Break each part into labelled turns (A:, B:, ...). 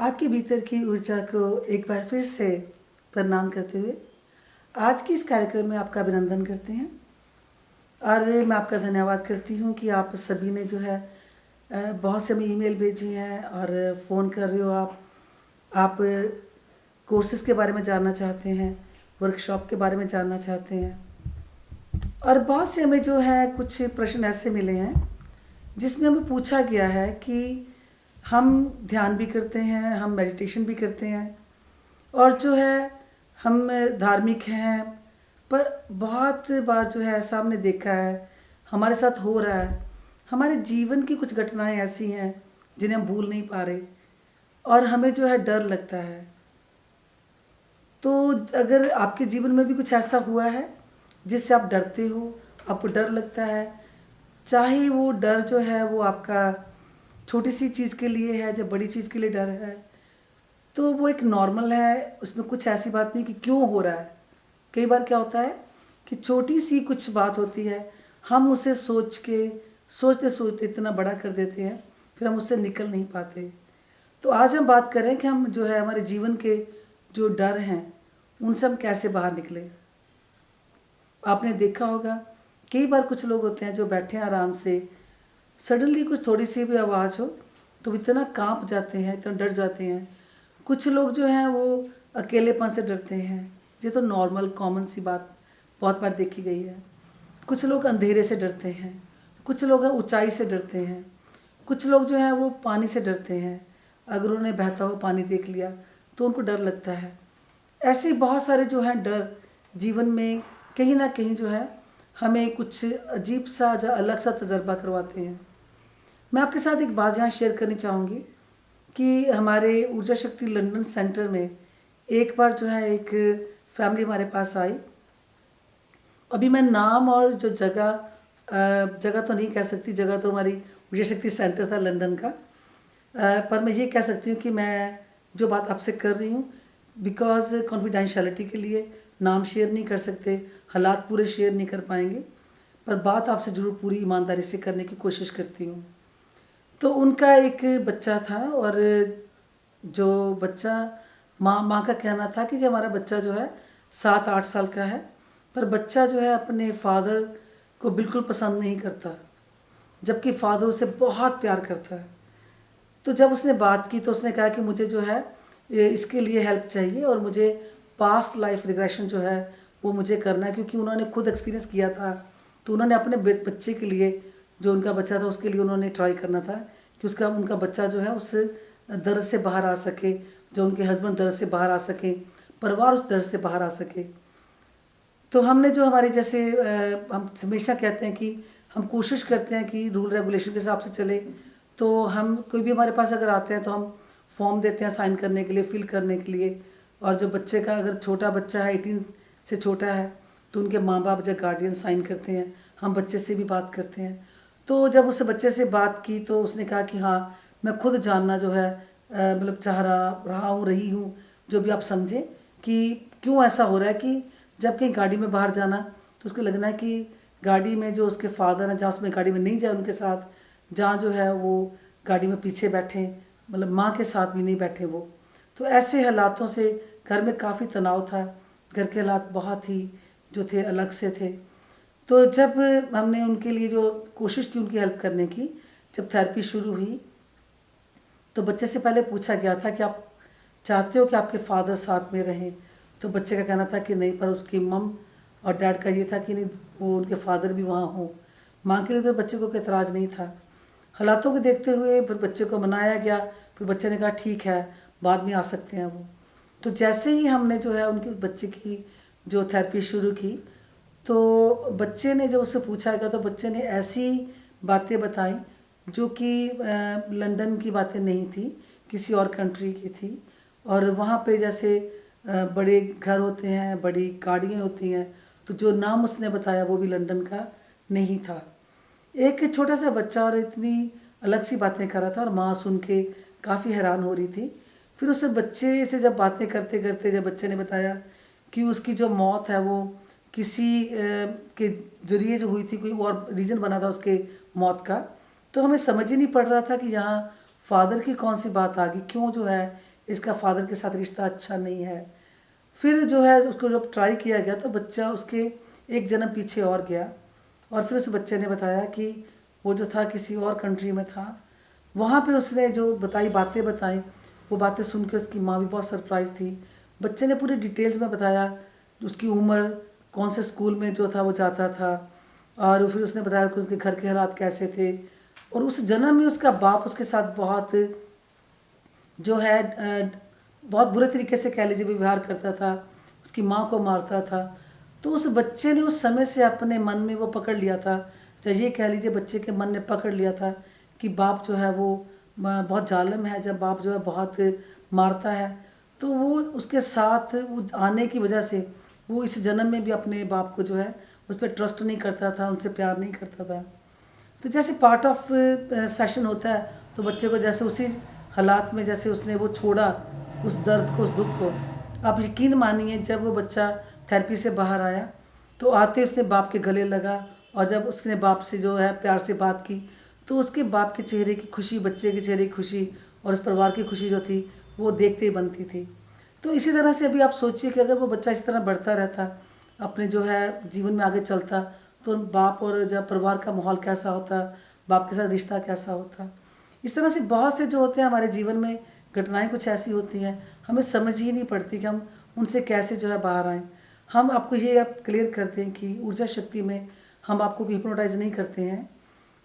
A: आपके भीतर की ऊर्जा को एक बार फिर से प्रणाम करते हुए आज के इस कार्यक्रम में आपका अभिनंदन करते हैं और मैं आपका धन्यवाद करती हूँ कि आप सभी ने जो है बहुत से हमें ईमेल भेजी हैं और फ़ोन कर रहे हो आप कोर्सेज़ के बारे में जानना चाहते हैं, वर्कशॉप के बारे में जानना चाहते हैं और बहुत से हमें जो है कुछ प्रश्न ऐसे मिले हैं जिसमें हमें पूछा गया है कि हम ध्यान भी करते हैं, हम मेडिटेशन भी करते हैं और जो है हम धार्मिक हैं, पर बहुत बार जो है ऐसा हमने देखा है, हमारे साथ हो रहा है, हमारे जीवन की कुछ घटनाएं ऐसी हैं जिन्हें हम भूल नहीं पा रहे और हमें जो है डर लगता है। तो अगर आपके जीवन में भी कुछ ऐसा हुआ है जिससे आप डरते हो, आपको डर लगता है, चाहे वो डर जो है वो आपका छोटी सी चीज़ के लिए है या बड़ी चीज़ के लिए डर है, तो वो एक नॉर्मल है, उसमें कुछ ऐसी बात नहीं कि क्यों हो रहा है। कई बार क्या होता है कि छोटी सी कुछ बात होती है, हम उसे सोचते सोचते इतना बड़ा कर देते हैं, फिर हम उससे निकल नहीं पाते। तो आज हम बात करें कि हम जो है हमारे जीवन के जो डर हैं उनसे हम कैसे बाहर निकलें। आपने देखा होगा कई बार कुछ लोग होते हैं जो बैठे हैं आराम से, सडनली कुछ थोड़ी सी भी आवाज़ हो तो इतना कांप जाते हैं, इतना डर जाते हैं। कुछ लोग जो हैं वो अकेलेपन से डरते हैं, ये तो नॉर्मल कॉमन सी बात बहुत बार देखी गई है। कुछ लोग अंधेरे से डरते हैं, कुछ लोग ऊंचाई से डरते हैं, कुछ लोग जो हैं वो पानी से डरते हैं, अगर उन्होंने बहता हुआ पानी देख लिया तो उनको डर लगता है। ऐसे बहुत सारे जो हैं डर जीवन में कहीं ना कहीं जो है हमें कुछ अजीब सा या अलग सा तजर्बा करवाते हैं। मैं आपके साथ एक बात यहाँ शेयर करनी चाहूँगी कि हमारे ऊर्जा शक्ति लंदन सेंटर में एक बार जो है एक फैमिली हमारे पास आई। अभी मैं नाम और जो जगह तो नहीं कह सकती, जगह तो हमारी ऊर्जा शक्ति सेंटर था लंदन का, पर मैं ये कह सकती हूँ कि मैं जो बात आपसे कर रही हूँ बिकॉज कॉन्फिडेंशियलिटी के लिए नाम शेयर नहीं कर सकते, हालात पूरे शेयर नहीं कर पाएंगे, पर बात आपसे ज़रूर पूरी ईमानदारी से करने की कोशिश करती हूँ। तो उनका एक बच्चा था और जो बच्चा माँ का कहना था कि हमारा बच्चा जो है 7-8 साल का है, पर बच्चा जो है अपने फादर को बिल्कुल पसंद नहीं करता, जबकि फादर उसे बहुत प्यार करता है। तो जब उसने बात की तो उसने कहा कि मुझे जो है इसके लिए हेल्प चाहिए और मुझे पास्ट लाइफ रिग्रेशन जो है वो मुझे करना है, क्योंकि उन्होंने खुद एक्सपीरियंस किया था। तो उन्होंने अपने बच्चे के लिए, जो उनका बच्चा था उसके लिए उन्होंने ट्राई करना था कि उनका बच्चा जो है उस दर्द से बाहर आ सके, जो उनके हस्बैंड दर्द से बाहर आ सके, परिवार उस दर्द से बाहर आ सके। तो हमने जो हमारे जैसे हम हमेशा कहते हैं कि हम कोशिश करते हैं कि रूल रेगुलेशन के हिसाब से चले। तो हम कोई भी हमारे पास अगर आते हैं तो हम फॉर्म देते हैं साइन करने के लिए, फिल करने के लिए। और जो बच्चे का अगर छोटा बच्चा है 18 से छोटा है तो उनके माँ बाप या गार्डियन साइन करते हैं, हम बच्चे से भी बात करते हैं। तो जब उस बच्चे से बात की तो उसने कहा कि हाँ मैं खुद जानना जो है मतलब चाह रहा हूँ रही हूँ, जो भी आप समझें कि क्यों ऐसा हो रहा है कि जब कहीं गाड़ी में बाहर जाना तो उसको लगना है कि गाड़ी में जो उसके फादर हैं, जहाँ उसमें गाड़ी में नहीं जाए उनके साथ, जहाँ जो है वो गाड़ी में पीछे बैठे, मतलब माँ के साथ भी नहीं बैठे वो। तो ऐसे हालातों से घर में काफ़ी तनाव था, घर के हालात बहुत ही जो थे अलग से थे। तो जब हमने उनके लिए जो कोशिश की उनकी हेल्प करने की, जब थेरेपी शुरू हुई तो बच्चे से पहले पूछा गया था कि आप चाहते हो कि आपके फादर साथ में रहें। तो बच्चे का कहना था कि नहीं, पर उसकी मम और डैड का ये था कि नहीं, वो उनके फादर भी वहाँ हों। माँ के लिए तो बच्चे को कोई एतराज़ नहीं था। हालातों को देखते हुए फिर बच्चे को मनाया गया, फिर बच्चे ने कहा ठीक है बाद में आ सकते हैं वो। तो जैसे ही हमने जो है उनके बच्चे की जो थेरेपी शुरू की तो बच्चे ने जो उससे पूछा गया तो बच्चे ने ऐसी बातें बताई जो कि लंदन की बातें नहीं थी, किसी और कंट्री की थी। और वहाँ पे जैसे बड़े घर होते हैं, बड़ी गाड़ियाँ होती हैं, तो जो नाम उसने बताया वो भी लंदन का नहीं था। एक छोटा सा बच्चा और इतनी अलग सी बातें कर रहा था और माँ सुन के काफ़ी हैरान हो रही थी। फिर उस बच्चे से जब बातें करते करते जब बच्चे ने बताया कि उसकी जो मौत है वो किसी के जरिए जो हुई थी, कोई और रीज़न बना था उसके मौत का, तो हमें समझ ही नहीं पड़ रहा था कि यहाँ फादर की कौन सी बात आ गई, क्यों जो है इसका फादर के साथ रिश्ता अच्छा नहीं है। फिर जो है उसको जब ट्राई किया गया तो बच्चा उसके एक जन्म पीछे और गया, और फिर उस बच्चे ने बताया कि वो जो था किसी और कंट्री में था। वहाँ पे उसने जो बातें बताई, वो बातें सुन के उसकी माँ भी बहुत सरप्राइज थी। बच्चे ने पूरी डिटेल्स में बताया, उसकी उम्र, कौन से स्कूल में जो था वो जाता था, और फिर उसने बताया कि उसके घर के हालात कैसे थे। और उस जन्म में उसका बाप उसके साथ बहुत जो है बहुत बुरे तरीके से कह लीजिए व्यवहार करता था, उसकी माँ को मारता था। तो उस बच्चे ने उस समय से अपने मन में वो पकड़ लिया था, चाहे ये कह लीजिए बच्चे के मन ने पकड़ लिया था कि बाप जो है वो बहुत जालिम है। जब बाप जो है बहुत मारता है तो वो उसके साथ वो आने की वजह से वो इस जन्म में भी अपने बाप को जो है उस पर ट्रस्ट नहीं करता था, उनसे प्यार नहीं करता था। तो जैसे पार्ट ऑफ सेशन होता है, तो बच्चे को जैसे उसी हालात में जैसे उसने वो छोड़ा उस दर्द को, उस दुख को, आप यकीन मानिए जब वो बच्चा थेरेपी से बाहर आया तो आते उसने बाप के गले लगा, और जब उसने बाप से जो है प्यार से बात की तो उसके बाप के चेहरे की खुशी, बच्चे के चेहरे की खुशी और उस परिवार की खुशी जो थी वो देखते ही बनती थी। तो इसी तरह से अभी आप सोचिए कि अगर वो बच्चा इस तरह बढ़ता रहता, अपने जो है जीवन में आगे चलता, तो बाप और जब परिवार का माहौल कैसा होता, बाप के साथ रिश्ता कैसा होता। इस तरह से बहुत से जो होते हैं हमारे जीवन में घटनाएं कुछ ऐसी होती हैं, हमें समझ ही नहीं पड़ती कि हम उनसे कैसे जो है बाहर आएँ। हम आपको ये आप क्लियर करते हैं कि ऊर्जा शक्ति में हम आपको हिप्नोटाइज नहीं करते हैं।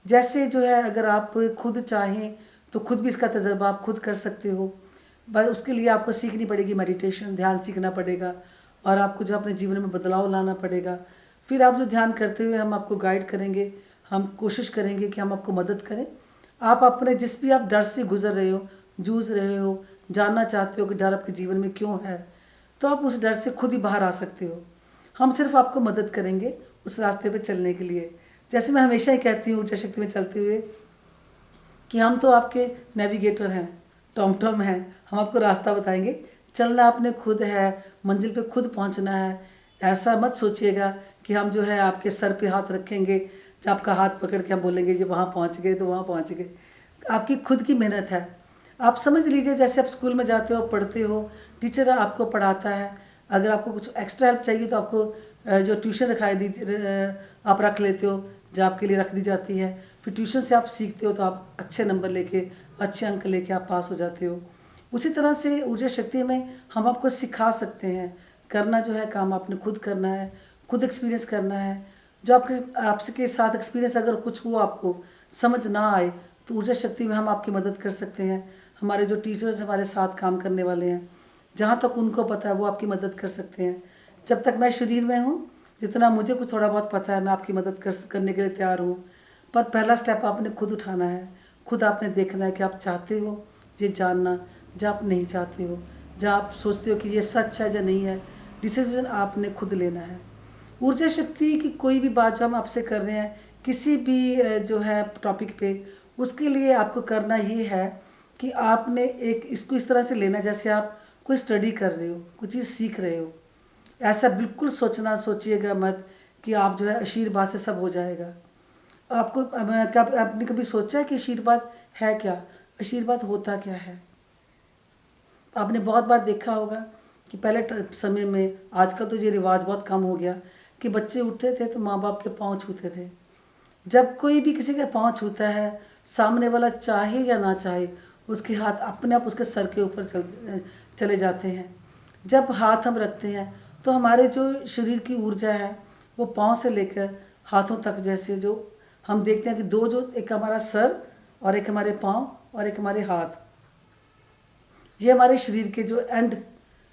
A: जैसे जो है अगर आप खुद चाहें तो खुद भी इसका तजर्बा आप खुद कर सकते हो, बस उसके लिए आपको सीखनी पड़ेगी मेडिटेशन, ध्यान सीखना पड़ेगा, और आपको जो अपने जीवन में बदलाव लाना पड़ेगा। फिर आप जो ध्यान करते हुए हम आपको गाइड करेंगे, हम कोशिश करेंगे कि हम आपको मदद करें। आप अपने जिस भी आप डर से गुजर रहे हो, जूझ रहे हो, जानना चाहते हो कि डर आपके जीवन में क्यों है, तो आप उस डर से खुद ही बाहर आ सकते हो। हम सिर्फ आपको मदद करेंगे उस रास्ते पे चलने के लिए। जैसे मैं हमेशा ही कहती हूँ ऊर्जा शक्ति में चलते हुए कि हम तो आपके नेविगेटर हैं, टॉम टॉम हैं, हम आपको रास्ता बताएंगे। चलना आपने खुद है, मंजिल पे खुद पहुंचना है। ऐसा मत सोचिएगा कि हम जो है आपके सर पे हाथ रखेंगे, जब आपका हाथ पकड़ के हम बोलेंगे जी वहाँ पहुँच गए तो वहाँ पहुँच गए। आपकी खुद की मेहनत है। आप समझ लीजिए जैसे आप स्कूल में जाते हो, पढ़ते हो, टीचर आपको पढ़ाता है। अगर आपको कुछ एक्स्ट्रा हेल्प चाहिए तो आपको जो ट्यूशन आप रख लेते हो, जो आपके लिए रख दी जाती है। फिर ट्यूशन से आप सीखते हो तो आप अच्छे नंबर लेके, अच्छे अंक लेके आप पास हो जाते हो। उसी तरह से ऊर्जा शक्ति में हम आपको सिखा सकते हैं। करना जो है काम आपने खुद करना है, खुद एक्सपीरियंस करना है। जो आपके साथ एक्सपीरियंस अगर कुछ हुआ आपको समझ ना आए तो ऊर्जा शक्ति में हम आपकी मदद कर सकते हैं। हमारे जो टीचर्स हमारे साथ काम करने वाले हैं, जहाँ तक उनको पता है वो आपकी मदद कर सकते हैं। जब तक मैं शरीर में हूँ, जितना मुझे कुछ थोड़ा बहुत पता है, मैं आपकी मदद करने के लिए तैयार हूँ। पर पहला स्टेप आपने खुद उठाना है। खुद आपने देखना है कि आप चाहते हो ये जानना, जहाँ आप नहीं चाहते हो, जहाँ आप सोचते हो कि ये सच है या नहीं है। डिसीजन आपने खुद लेना है। ऊर्जा शक्ति की कोई भी बात जो हम आपसे कर रहे हैं, किसी भी जो है टॉपिक पे, उसके लिए आपको करना ये है कि आपने इसको इस तरह से लेना जैसे आप कोई स्टडी कर रहे हो, कुछ चीज़ सीख रहे हो। ऐसा बिल्कुल सोचिएगा मत कि आप जो है आशीर्वाद से सब हो जाएगा। आपको आपने कभी सोचा है कि आशीर्वाद है क्या? आशीर्वाद होता क्या है? आपने बहुत बार देखा होगा कि पहले समय में, आजकल तो ये रिवाज बहुत कम हो गया कि बच्चे उठते थे तो माँ बाप के पाँव छूते थे। जब कोई भी किसी के पाँव छूता है, सामने वाला चाहे या ना चाहे उसके हाथ अपने आप उसके सर के ऊपर चले जाते हैं। जब हाथ हम रखते हैं तो हमारे जो शरीर की ऊर्जा है वो पाँव से लेकर हाथों तक, जैसे जो हम देखते हैं कि दो, जो एक हमारा सर और एक हमारे पाँव और एक हमारे हाथ, ये हमारे शरीर के जो एंड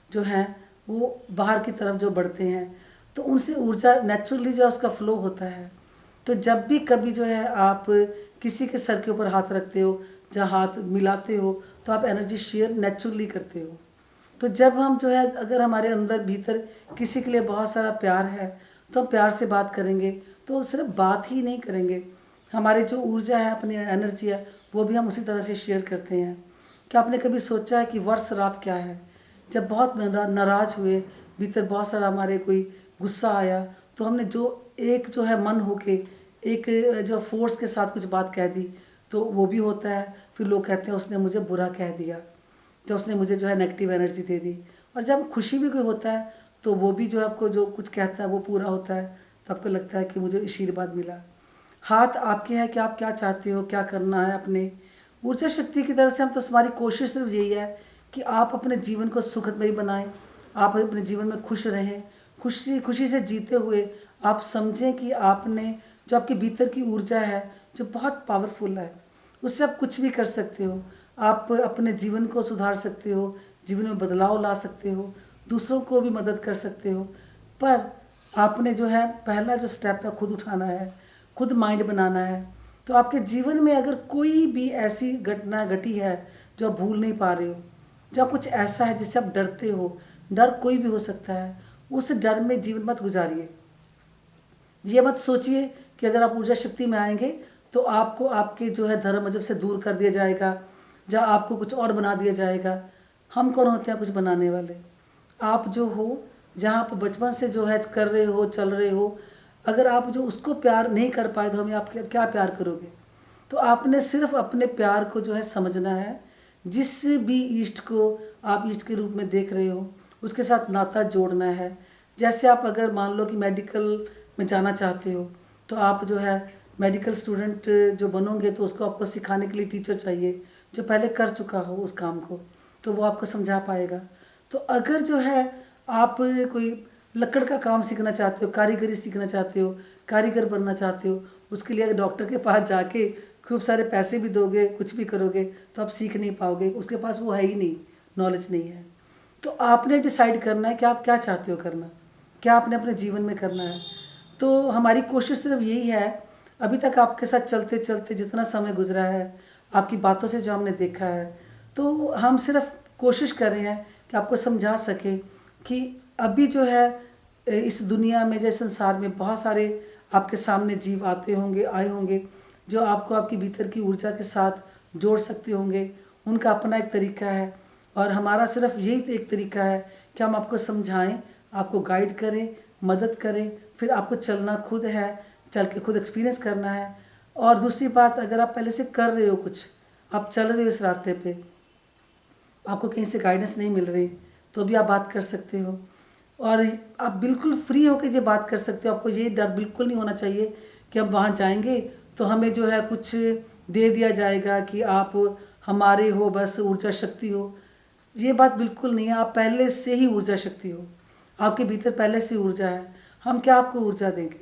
A: जो हैं वो बाहर की तरफ जो बढ़ते हैं, तो उनसे ऊर्जा नेचुरली जो उसका फ्लो होता है। तो जब भी कभी जो है आप किसी के सर के ऊपर हाथ रखते हो, जहाँ हाथ मिलाते हो, तो आप एनर्जी शेयर नेचुरली करते हो। तो जब हम जो है अगर हमारे अंदर भीतर किसी के लिए बहुत सारा प्यार है तो हम प्यार से बात करेंगे, तो सिर्फ बात ही नहीं करेंगे, हमारी जो ऊर्जा है, अपनी एनर्जी है, वो भी हम उसी तरह से शेयर करते हैं। क्या आपने कभी सोचा है कि वर्ष रात क्या है? जब बहुत नाराज़ हुए, भीतर बहुत सारा हमारे कोई गुस्सा आया, तो हमने जो है मन होके एक जो फोर्स के साथ कुछ बात कह दी, तो वो भी होता है। फिर लोग कहते हैं उसने मुझे बुरा कह दिया। जब उसने मुझे जो है नेगेटिव एनर्जी दे दी। और जब खुशी भी कोई होता है तो वो भी जो है आपको जो कुछ कहता है वो पूरा होता है, तो आपको लगता है कि मुझे आशीर्वाद मिला। हाथ आपके हैं कि आप क्या चाहते हो, क्या करना है। अपने ऊर्जा शक्ति की तरफ से हम तो हमारी कोशिश सिर्फ यही है कि आप अपने जीवन को सुखमय बनाएं, आप अपने जीवन में खुश रहें, खुशी खुशी से जीते हुए आप समझें कि आपने जो आपके भीतर की ऊर्जा है जो बहुत पावरफुल है, उससे आप कुछ भी कर सकते हो। आप अपने जीवन को सुधार सकते हो, जीवन में बदलाव ला सकते हो, दूसरों को भी मदद कर सकते हो। पर आपने जो है पहला जो स्टेप है खुद उठाना है, खुद माइंड बनाना है। तो आपके जीवन में अगर कोई भी ऐसी घटना घटी है जो आप भूल नहीं पा रहे हो, जब कुछ ऐसा है जिससे आप डरते हो, डर कोई भी हो सकता है, उस डर में जीवन मत गुजारिए। ये मत सोचिए कि अगर आप ऊर्जा शक्ति में आएंगे तो आपको आपके जो है धर्म मजहब से दूर कर दिया जाएगा, जहाँ आपको कुछ और बना दिया जाएगा। हम कौन होते हैं कुछ बनाने वाले? आप जो हो, जहाँ आप बचपन से जो है कर रहे हो, चल रहे हो, अगर आप जो उसको प्यार नहीं कर पाए तो हमें आप क्या प्यार करोगे? तो आपने सिर्फ अपने प्यार को जो है समझना है। जिस भी ईष्ट को आप ईष्ट के रूप में देख रहे हो उसके साथ नाता जोड़ना है। जैसे आप अगर मान लो कि मेडिकल में जाना चाहते हो तो आप जो है मेडिकल स्टूडेंट जो बनोगे तो उसको आपको सिखाने के लिए टीचर चाहिए जो पहले कर चुका हो उस काम को, तो वो आपको समझा पाएगा। तो अगर जो है आप कोई लकड़ का काम सीखना चाहते हो, कारीगरी सीखना चाहते हो, कारीगर बनना चाहते हो, उसके लिए अगर डॉक्टर के पास जाके खूब सारे पैसे भी दोगे, कुछ भी करोगे तो आप सीख नहीं पाओगे, उसके पास वो है ही नहीं, नॉलेज नहीं है। तो आपने डिसाइड करना है कि आप क्या चाहते हो करना, क्या आपने अपने जीवन में करना है। तो हमारी कोशिश सिर्फ यही है, अभी तक आपके साथ चलते चलते जितना समय गुजरा है, आपकी बातों से जो हमने देखा है, तो हम सिर्फ कोशिश कर रहे हैं कि आपको समझा सके कि अभी जो है इस दुनिया में, जैसे संसार में बहुत सारे आपके सामने जीव आते होंगे, आए होंगे, जो आपको आपकी भीतर की ऊर्जा के साथ जोड़ सकते होंगे। उनका अपना एक तरीका है और हमारा सिर्फ यही एक तरीका है कि हम आपको समझाएं, आपको गाइड करें, मदद करें। फिर आपको चलना खुद है, चल के खुद एक्सपीरियंस करना है। और दूसरी बात, अगर आप पहले से कर रहे हो कुछ, आप चल रहे हो इस रास्ते पे, आपको कहीं से गाइडेंस नहीं मिल रही, तो भी आप बात कर सकते हो। और आप बिल्कुल फ्री होकर ये बात कर सकते हो। आपको ये डर बिल्कुल नहीं होना चाहिए कि हम वहाँ जाएंगे तो हमें जो है कुछ दे दिया जाएगा कि आप हमारे हो, बस ऊर्जा शक्ति हो। ये बात बिल्कुल नहीं है। आप पहले से ही ऊर्जा शक्ति हो, आपके भीतर पहले से ऊर्जा है। हम क्या आपको ऊर्जा देंगे?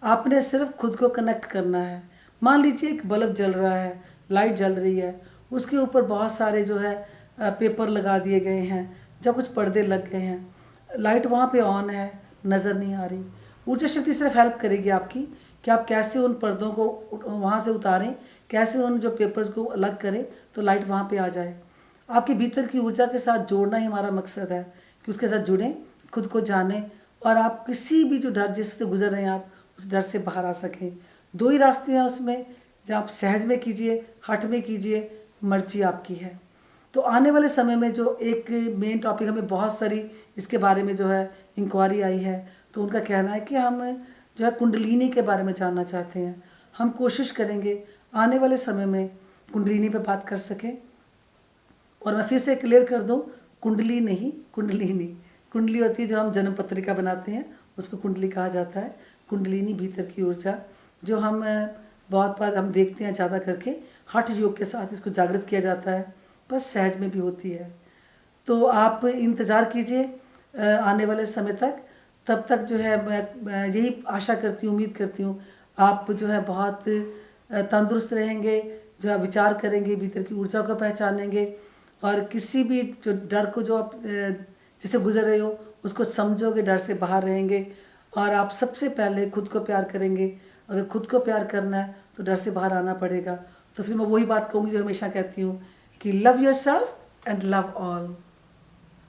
A: आपने सिर्फ खुद को कनेक्ट करना है। मान लीजिए एक बल्ब जल रहा है, लाइट जल रही है, उसके ऊपर बहुत सारे जो है पेपर लगा दिए गए हैं, जब कुछ पर्दे लग गए हैं, लाइट वहाँ पे ऑन है, नज़र नहीं आ रही। ऊर्जा शक्ति सिर्फ हेल्प करेगी आपकी कि आप कैसे उन पर्दों को वहाँ से उतारें, कैसे उन जो पेपर्स को अलग करें तो लाइट वहाँ पे आ जाए। आपके भीतर की ऊर्जा के साथ जोड़ना ही हमारा मकसद है कि उसके साथ जुड़ें, खुद को जानें और आप किसी भी जो डर जिससे गुजर रहे हैं आप उस डर से बाहर आ सकें। दो ही रास्ते हैं उसमें, जहाँ आप सहज में कीजिए, हठ में कीजिए, मर्जी आपकी है। तो आने वाले समय में जो एक मेन टॉपिक, हमें बहुत सारी इसके बारे में जो है इंक्वायरी आई है, तो उनका कहना है कि हम जो है कुंडलिनी के बारे में जानना चाहते हैं। हम कोशिश करेंगे आने वाले समय में कुंडलिनी पे बात कर सकें। और मैं फिर से क्लियर कर दूं, कुंडली नहीं, कुंडलिनी। कुंडली होती है जो हम जन्म पत्रिका बनाते हैं, उसको कुंडली कहा जाता है। कुंडलिनी भीतर की ऊर्जा जो हम बहुत बार हम देखते हैं, ज़्यादा करके हठ योग के साथ इसको जागृत किया जाता है, पर सहज में भी होती है। तो आप इंतज़ार कीजिए आने वाले समय तक। तब तक जो है मैं यही आशा करती हूँ, उम्मीद करती हूँ आप जो है बहुत तंदुरुस्त रहेंगे, जो है विचार करेंगे, भीतर की ऊर्जा को पहचानेंगे और किसी भी जो डर को जो आप जिससे गुजर रहे हो उसको समझोगे, डर से बाहर रहेंगे। और आप सबसे पहले खुद को प्यार करेंगे। अगर खुद को प्यार करना है तो डर से बाहर आना पड़ेगा। तो फिर मैं वही बात कहूँगी जो हमेशा कहती हूँ कि love yourself and love all.